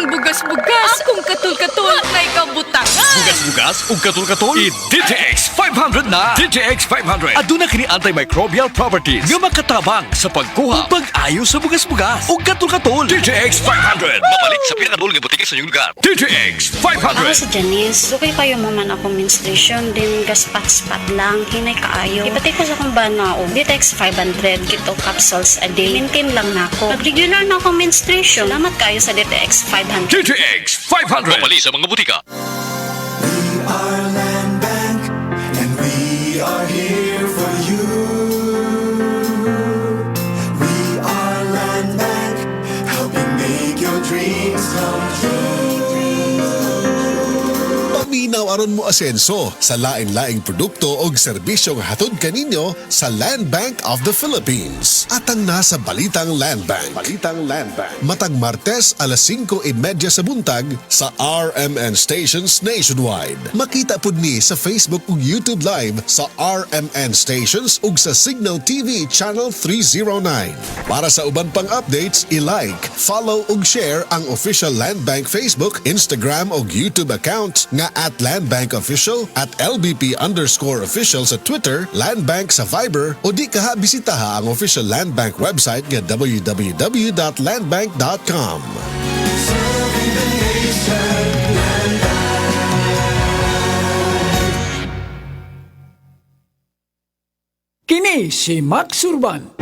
Akong bugas-bugas, akong katul-katul, may kabutangan. Bugas-bugas ug katul-katul i-DTX 500 na. DTX 500 aduna kini antimicrobial properties nga makatabang sa pagkuha ug pag-ayo sa bugas-bugas ug katul-katul. DTX 500 mabalik sa pinakadul nga butika sa inyong lugar. DTX Ako 500. si Janice, okay kayo maman ako menstruation, din gaspat-spat lang, hinay kaayo. Ipati ko sa kong bana o, Ditex 500, kito capsules a day. Maintain lang na ako. Pag-regular na ako menstruation, salamat kayo sa Ditex 500. DTX 500 mabalik sa mga butika. We are Land Bank, and we are here for you. We are Land Bank, helping make your dreams come true. Paminaw aron mo asenso sa lain-laing produkto o serbisyong hatod kaninyo sa Land Bank of the Philippines. Atang nasa Balitang Land Bank. Matag Martes alas 5:30 sa buntag sa RMN stations nationwide. Makita pud ni sa Facebook ug YouTube Live sa RMN stations ug sa Signal TV Channel 309. Para sa uban pang updates, i-like, follow ug share ang official Land Bank Facebook, Instagram ug YouTube account nga @Land Bank Official, @LBP_official sa Twitter, Land Bank sa Viber o di kaha bisitaha ang official Land Bank website nga www.landbank.com. Serving the nation, Land Kini si Max Urban.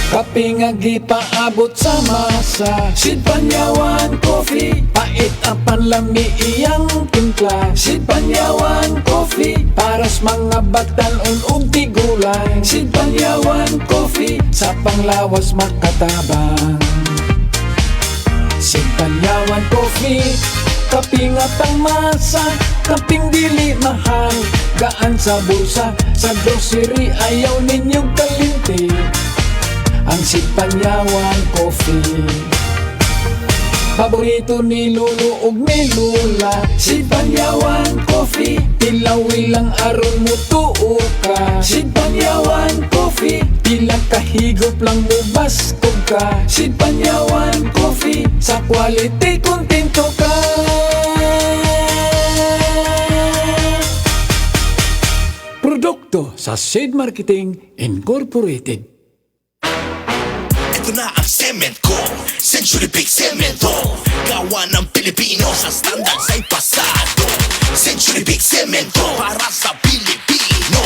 Kape nga gipaabot sa masa, Sid Panyawan Coffee, pait apan lami iyang timpla. Sid Panyawan Coffee, paras mga batanon ug tigulay. Sid Panyawan Coffee, sa panglawas makatabang. Sid Panyawan Coffee, kape nga pangmasa, kaping dili mahal, gaan sa bulsa, sa grocery ayaw ninyong kalinti. Ang Sid Panyawan Coffee, paborito ni Lolo ug ni Lola. Sid Panyawan Coffee, tilawi lang aron mo tuo ka. Sid Panyawan Coffee, ilang kahigop lang mo baskog ka. Sid Panyawan Coffee, sa quality kontento ka. Produkto sa Sid Marketing Incorporated. Ito na ang semento, Century Big Cemento. Gawa ng Pilipino sa standard sa pasado. Century Big Cemento para sa Pilipino.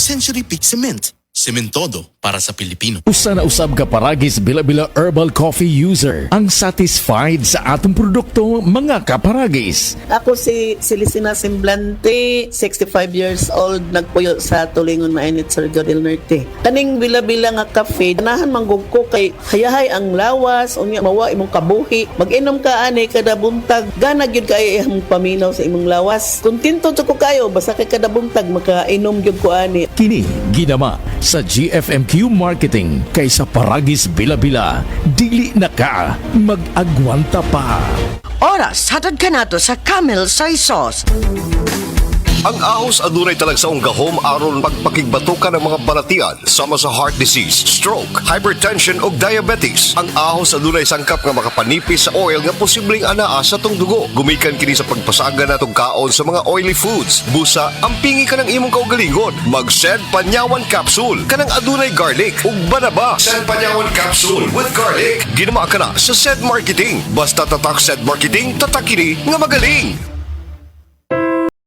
Century Big Cement, sementodo para sa Pilipino. Usa na usab ka paragis bila-bila herbal coffee user ang satisfied sa atong produkto mga kaparagis. Ako si Silicina Semblante, 65 years old, nagpuyo sa Tulingon Mainit, Surigao del Norte. Kaning bila-bila nga kafe, ganahan manggug ko kay hayahay ang lawas, unya mawa imong kabuhi. Mag-inom ka ani kada buntag, gana gyud kay imong paminaw sa imong lawas. Kontento jud ko kayo basta kay kada buntag makainom gyud ko ani. Kini ginama sa GFMQ Marketing kaysa paragis bila-bila dili na ka mag-agwanta pa. Oras, hatad ka nato sa Camel Soy Sauce. Ang ahos adunay talagsaong gahom aron pagpakigbatukan ng mga balatian sama sa heart disease, stroke, hypertension ug diabetes. Ang ahos adunay sangkap nga makapanipis sa oil nga posibleng anaa sa tong dugo. Gumikan kini sa pagpasaga natong kaon sa mga oily foods. Busa, ampingi ka ng imong kaugalingon. Mag-Sed Panyawan Capsule kanang adunay garlic ug banaba. Sed Panyawan Capsule with garlic. Ginama ka na sa Sed Marketing. Basta tatak Sed Marketing, tatak kini nga magaling.